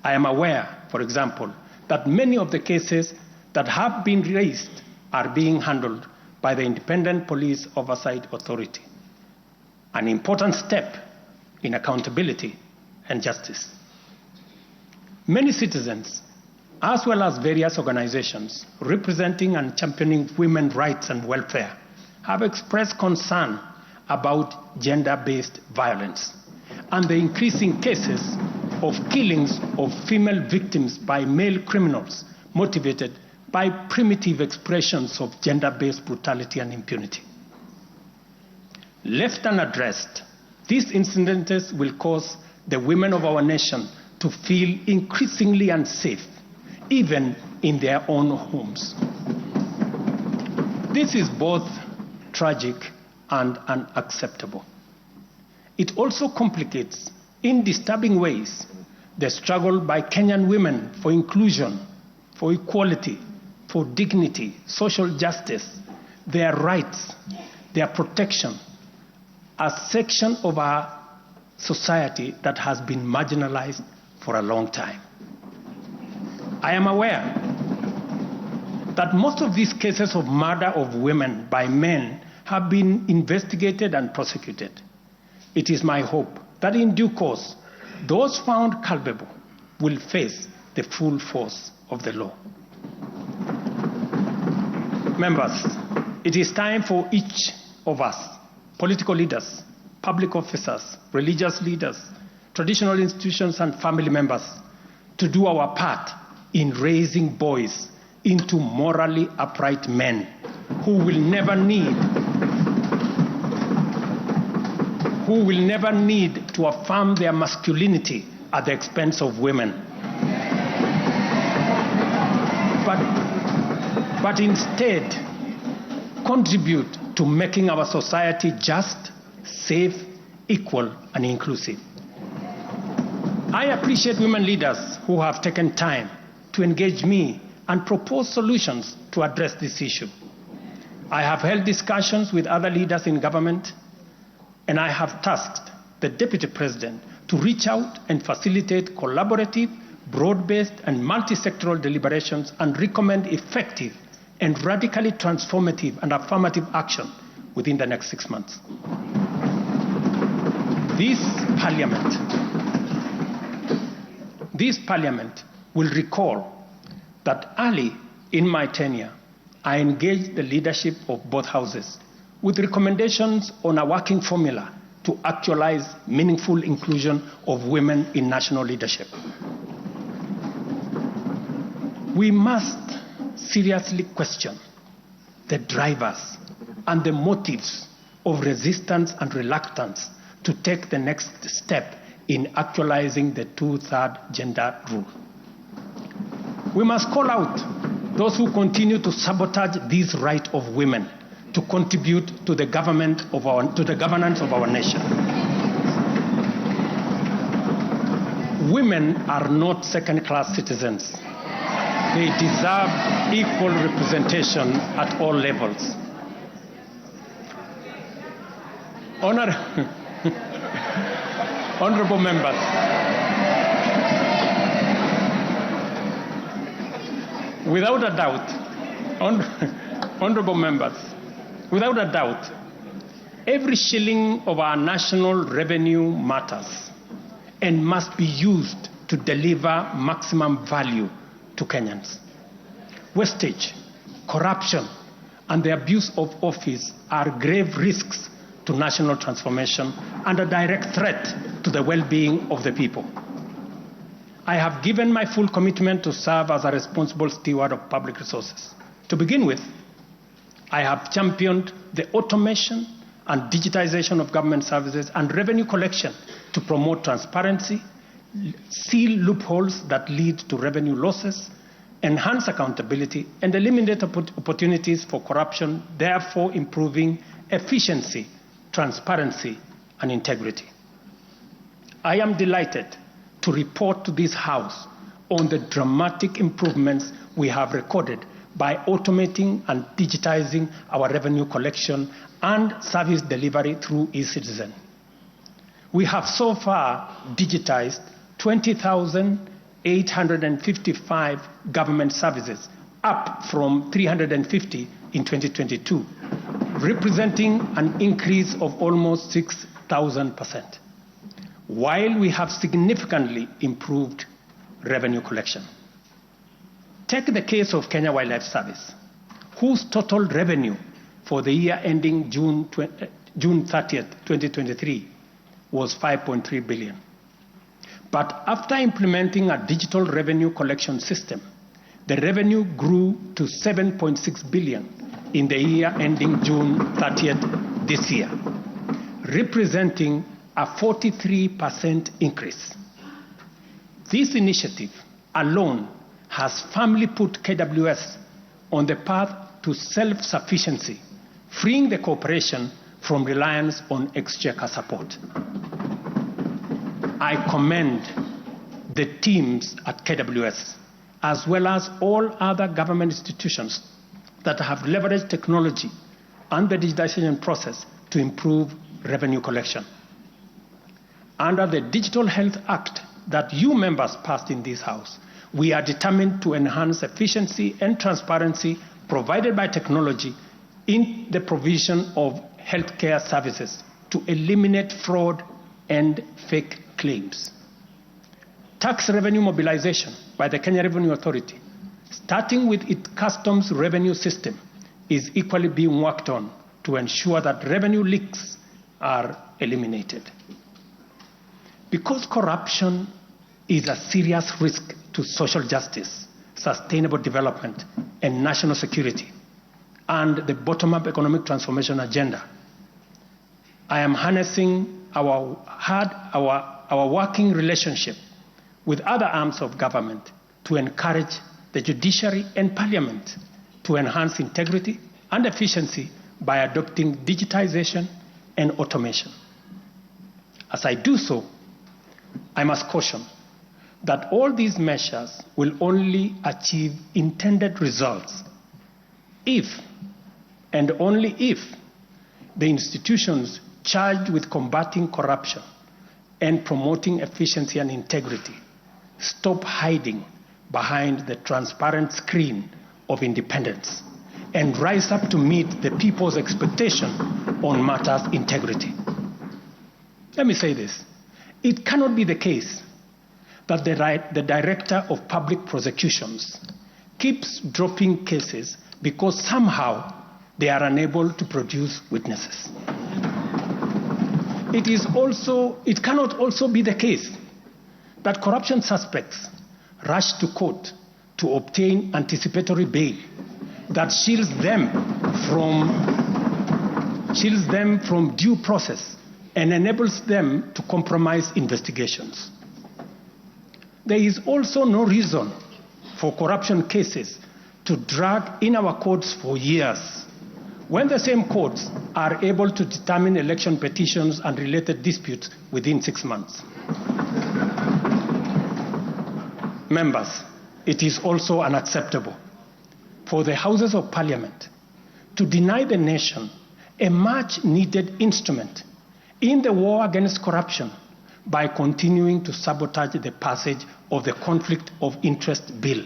S1: I am aware, for example, that many of the cases that have been raised are being handled by the Independent Police Oversight Authority, an important step in accountability and justice. Many citizens, as well as various organizations representing and championing women's rights and welfare, have expressed concern about gender-based violence and the increasing cases of killings of female victims by male criminals motivated by primitive expressions of gender-based brutality and impunity. Left unaddressed, these incidents will cause the women of our nation to feel increasingly unsafe, even in their own homes. This is both tragic and unacceptable. It also complicates, in disturbing ways, the struggle by Kenyan women for inclusion, for equality, for dignity, social justice, their rights, their protection, a section of our society that has been marginalized for a long time. I am aware that most of these cases of murder of women by men have been investigated and prosecuted. It is my hope that in due course, those found culpable will face the full force of the law. Members, it is time for each of us, political leaders, public officers, religious leaders, traditional institutions, and family members, to do our part in raising boys into morally upright men who will never need to affirm their masculinity at the expense of women, but instead contribute to making our society just, safe, equal, and inclusive. I appreciate women leaders who have taken time to engage me and propose solutions to address this issue. I have held discussions with other leaders in government, and I have tasked the Deputy President to reach out and facilitate collaborative, broad-based, and multi-sectoral deliberations and recommend effective and radically transformative and affirmative action within the next 6 months. This Parliament will recall that early in my tenure, I engaged the leadership of both houses with recommendations on a working formula to actualize meaningful inclusion of women in national leadership. We must seriously question the drivers and the motives of resistance and reluctance to take the next step in actualizing the 2/3 gender rule. We must call out those who continue to sabotage this right of women to contribute to the governance of our nation. Women are not second-class citizens. They deserve equal representation at all levels. Honorable members, without a doubt, honorable members, without a doubt, every shilling of our national revenue matters and must be used to deliver maximum value to Kenyans. Wastage, corruption, and the abuse of office are grave risks to national transformation and a direct threat to the well-being of the people. I have given my full commitment to serve as a responsible steward of public resources. To begin with, I have championed the automation and digitization of government services and revenue collection to promote transparency, seal loopholes that lead to revenue losses, enhance accountability, and eliminate opportunities for corruption, therefore improving efficiency, transparency, and integrity. I am delighted to report to this House on the dramatic improvements we have recorded by automating and digitizing our revenue collection and service delivery through eCitizen. We have so far digitized 20,855 government services, up from 350 in 2022, representing an increase of almost 6,000%, while we have significantly improved revenue collection. Take the case of Kenya Wildlife Service, whose total revenue for the year ending June 30th, 2023 was 5.3 billion. But after implementing a digital revenue collection system, the revenue grew to 7.6 billion in the year ending June 30th this year, representing a 43% increase. This initiative alone has firmly put KWS on the path to self-sufficiency, freeing the corporation from reliance on exchequer support. I commend the teams at KWS, as well as all other government institutions that have leveraged technology and the digitization process to improve revenue collection. Under the Digital Health Act that you members passed in this House, we are determined to enhance efficiency and transparency provided by technology in the provision of healthcare services to eliminate fraud and fake claims. Tax revenue mobilization by the Kenya Revenue Authority, starting with its customs revenue system, is equally being worked on to ensure that revenue leaks are eliminated. Because corruption is a serious risk to social justice, sustainable development, and national security, and the bottom-up economic transformation agenda, I am harnessing our working relationship with other arms of government to encourage the judiciary and parliament to enhance integrity and efficiency by adopting digitization and automation. As I do so, I must caution that all these measures will only achieve intended results if, and only if, the institutions charged with combating corruption and promoting efficiency and integrity stop hiding behind the transparent screen of independence and rise up to meet the people's expectation on matters integrity. Let me say this. It cannot be the case that the Director of Public Prosecutions keeps dropping cases because somehow they are unable to produce witnesses. It cannot also be the case that corruption suspects rush to court to obtain anticipatory bail that shields them from due process and enables them to compromise investigations. There is also no reason for corruption cases to drag in our courts for years, when the same courts are able to determine election petitions and related disputes within 6 months. Members, it is also unacceptable for the Houses of Parliament to deny the nation a much-needed instrument in the war against corruption by continuing to sabotage the passage of the Conflict of Interest Bill.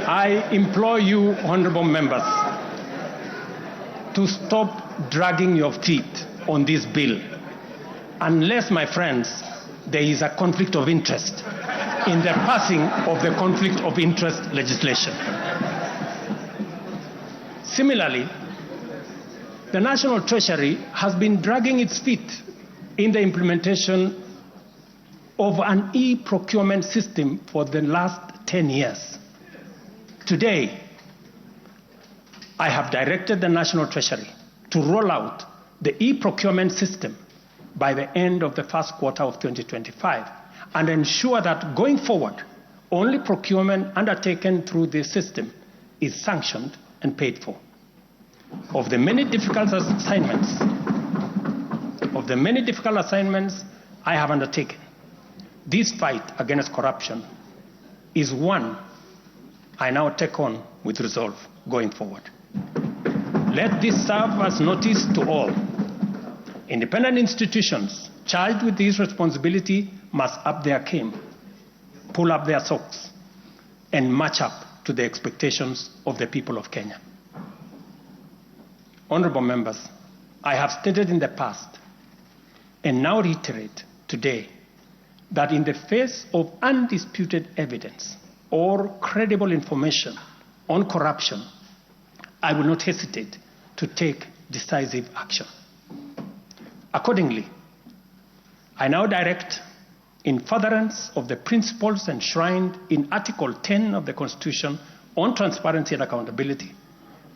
S1: I implore you, honorable members, to stop dragging your feet on this bill, unless, my friends, there is a conflict of interest in the passing of the conflict of interest legislation. Similarly, the National Treasury has been dragging its feet in the implementation of an e-procurement system for the last 10 years. Today, I have directed the National Treasury to roll out the e-procurement system by the end of the first quarter of 2025 and ensure that going forward, only procurement undertaken through this system is sanctioned and paid for. Of the many difficult assignments I have undertaken, this fight against corruption is one I now take on with resolve going forward. Let this serve as notice to all. Independent institutions charged with this responsibility must up their game, pull up their socks, and match up to the expectations of the people of Kenya. Honorable members, I have stated in the past and now reiterate today that in the face of undisputed evidence or credible information on corruption, I will not hesitate to take decisive action. Accordingly, I now direct, in furtherance of the principles enshrined in Article 10 of the Constitution on transparency and accountability,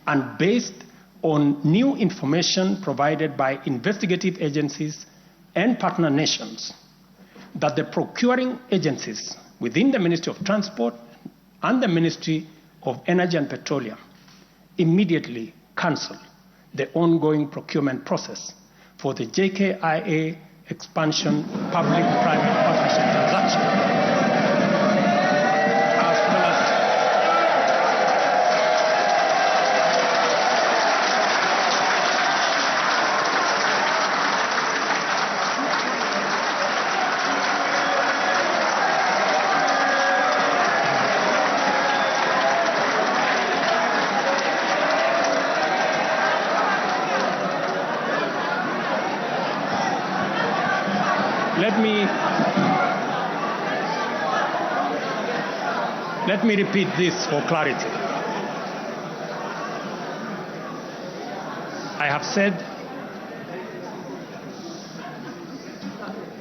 S1: and based on new information provided by investigative agencies and partner nations, that the procuring agencies within the Ministry of Transport and the Ministry of Energy and Petroleum immediately cancel the ongoing procurement process for the JKI expansion public-private partnership transaction, Let me repeat this for clarity. I have said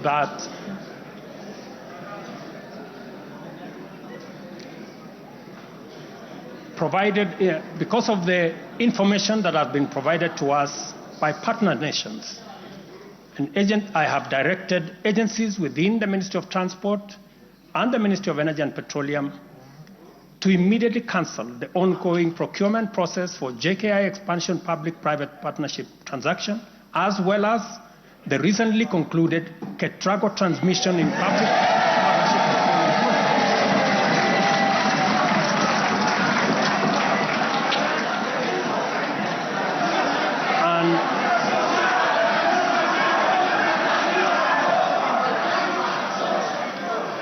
S1: that because of the information that has been provided to us by partner nations, I have directed agencies within the Ministry of Transport and the Ministry of Energy and Petroleum to immediately cancel the ongoing procurement process for JKI expansion public-private partnership transaction, as well as the recently concluded KETRACO transmission in public partnership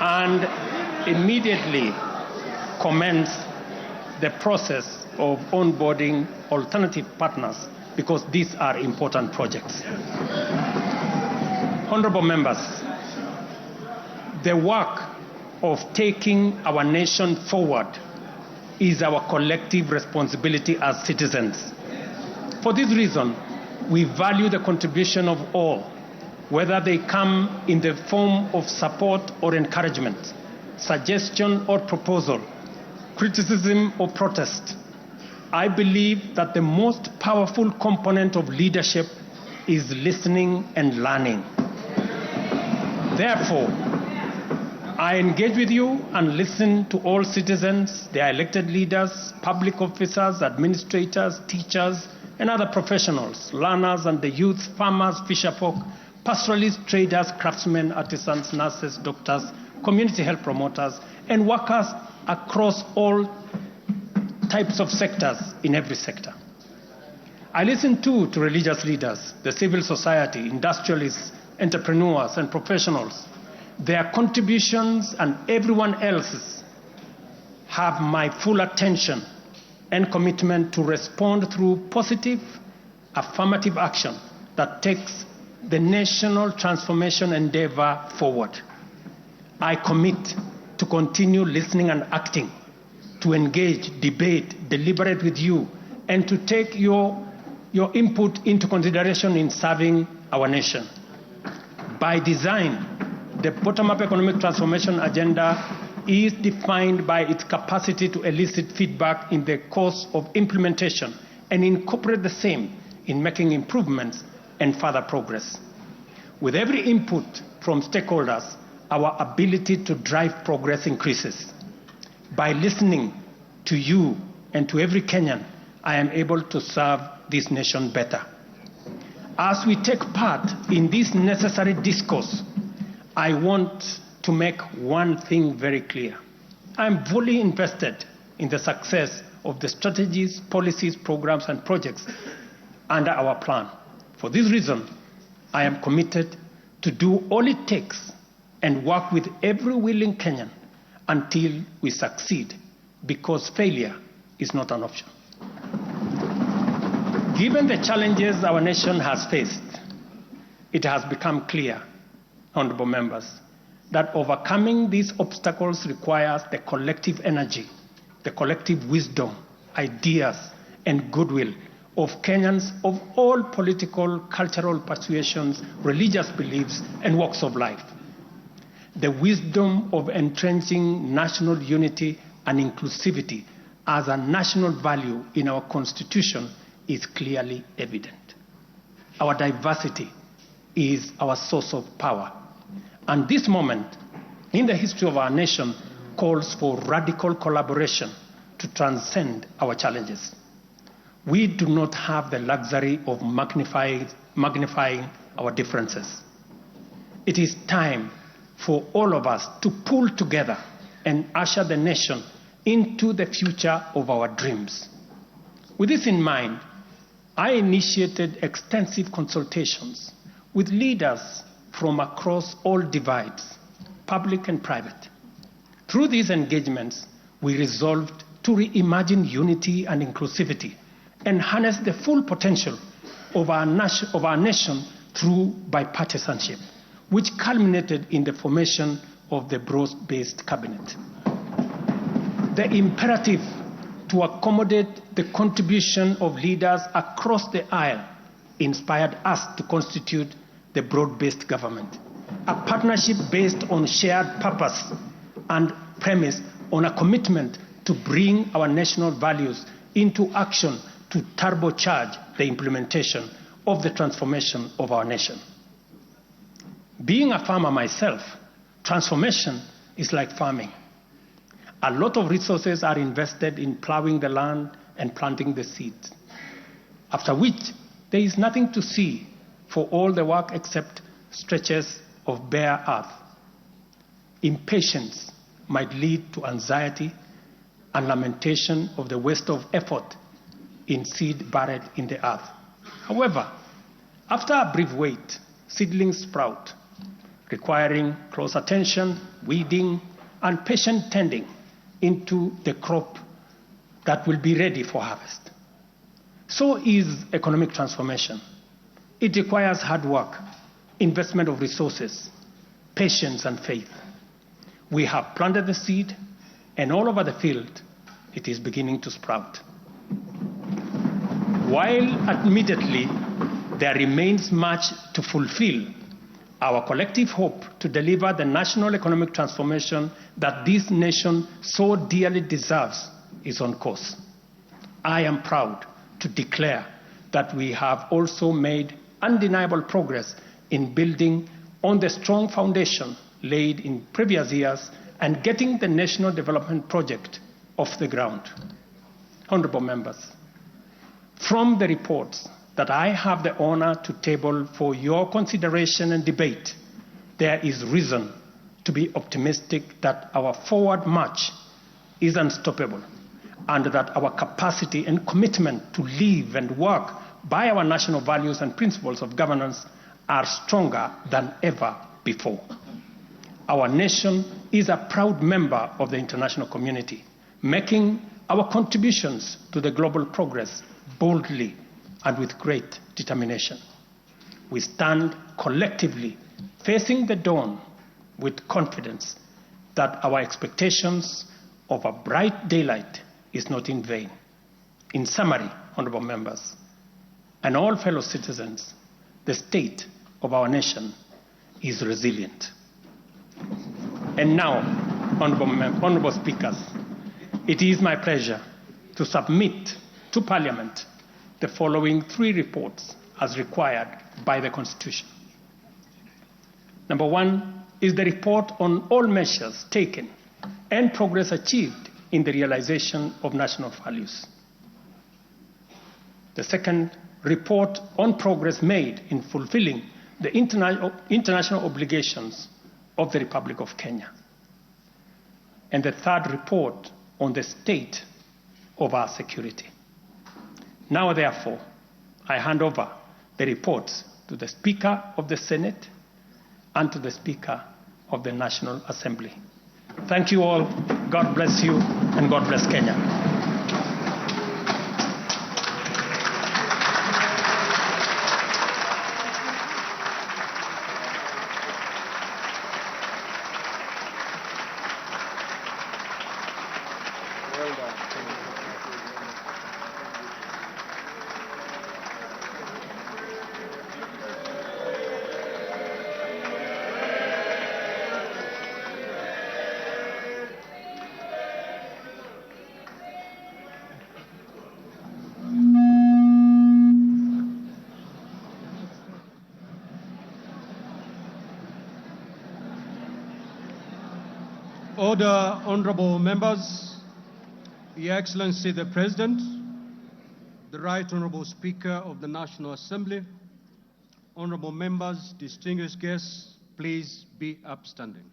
S1: and immediately commence the process of onboarding alternative partners, because these are important projects. Honorable members, the work of taking our nation forward is our collective responsibility as citizens. For this reason, we value the contribution of all, whether they come in the form of support or encouragement, suggestion or proposal, criticism or protest, I believe that the most powerful component of leadership is listening and learning. Therefore, I engage with you and listen to all citizens, their elected leaders, public officers, administrators, teachers, and other professionals, learners and the youth, farmers, fisherfolk, pastoralists, traders, craftsmen, artisans, nurses, doctors, community health promoters, and workers across all types of sectors in every sector. I listen too to religious leaders, the civil society, industrialists, entrepreneurs, and professionals. Their contributions and everyone else's have my full attention and commitment to respond through positive, affirmative action that takes the national transformation endeavor forward. I commit to continue listening and acting, to engage, debate, deliberate with you, and to take your input into consideration in serving our nation. By design, the bottom-up economic transformation agenda is defined by its capacity to elicit feedback in the course of implementation and incorporate the same in making improvements and further progress. With every input from stakeholders, our ability to drive progress increases. By listening to you and to every Kenyan, I am able to serve this nation better. As we take part in this necessary discourse, I want to make one thing very clear. I am fully invested in the success of the strategies, policies, programs, and projects under our plan. For this reason, I am committed to do all it takes and work with every willing Kenyan until we succeed, because failure is not an option. Given the challenges our nation has faced, it has become clear, honorable members, that overcoming these obstacles requires the collective energy, the collective wisdom, ideas, and goodwill of Kenyans of all political, cultural persuasions, religious beliefs, and walks of life. The wisdom of entrenching national unity and inclusivity as a national value in our Constitution is clearly evident. Our diversity is our source of power. And this moment in the history of our nation calls for radical collaboration to transcend our challenges. We do not have the luxury of magnifying our differences. It is time for all of us to pull together and usher the nation into the future of our dreams. With this in mind, I initiated extensive consultations with leaders from across all divides, public and private. Through these engagements, we resolved to reimagine unity and inclusivity and harness the full potential of our nation through bipartisanship, which culminated in the formation of the broad-based cabinet. The imperative to accommodate the contribution of leaders across the aisle inspired us to constitute the broad-based government, a partnership based on shared purpose and premise on a commitment to bring our national values into action to turbocharge the implementation of the transformation of our nation. Being a farmer myself, transformation is like farming. A lot of resources are invested in plowing the land and planting the seeds, after which there is nothing to see for all the work except stretches of bare earth. Impatience might lead to anxiety and lamentation of the waste of effort in seed buried in the earth. However, after a brief wait, seedlings sprout, requiring close attention, weeding, and patient tending into the crop that will be ready for harvest. So is economic transformation. It requires hard work, investment of resources, patience, and faith. We have planted the seed, and all over the field, it is beginning to sprout. While admittedly there remains much to fulfill, Our collective hope to deliver the national economic transformation that this nation so dearly deserves is on course. I am proud to declare that we have also made undeniable progress in building on the strong foundation laid in previous years and getting the national development project off the ground. Honorable members, from the reports that I have the honor to table for your consideration and debate, there is reason to be optimistic that our forward march is unstoppable and that our capacity and commitment to live and work by our national values and principles of governance are stronger than ever before. Our nation is a proud member of the international community, making our contributions to the global progress boldly and with great determination. We stand collectively facing the dawn with confidence that our expectations of a bright daylight is not in vain. In summary, honorable members, and all fellow citizens, the state of our nation is resilient. And now, honorable speakers, it is my pleasure to submit to Parliament the following 3 reports as required by the Constitution. Number 1 is the report on all measures taken and progress achieved in the realization of national values. The second, report on progress made in fulfilling the international obligations of the Republic of Kenya. And the third, report on the state of our security. Now, therefore, I hand over the reports to the Speaker of the Senate and to the Speaker of the National Assembly. Thank you all. God bless you, and God bless Kenya.
S2: Order, honorable members, Your Excellency the President, the Right Honorable Speaker of the National Assembly, honorable members, distinguished guests, please be upstanding.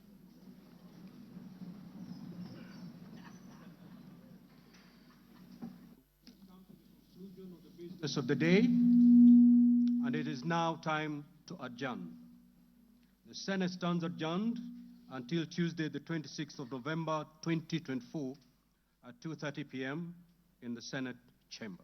S2: Come to the conclusion of the business of the day, and it is now time to adjourn. The Senate stands adjourned until Tuesday, the 26th of November, 2024, at 2:30 p.m. in the Senate chamber.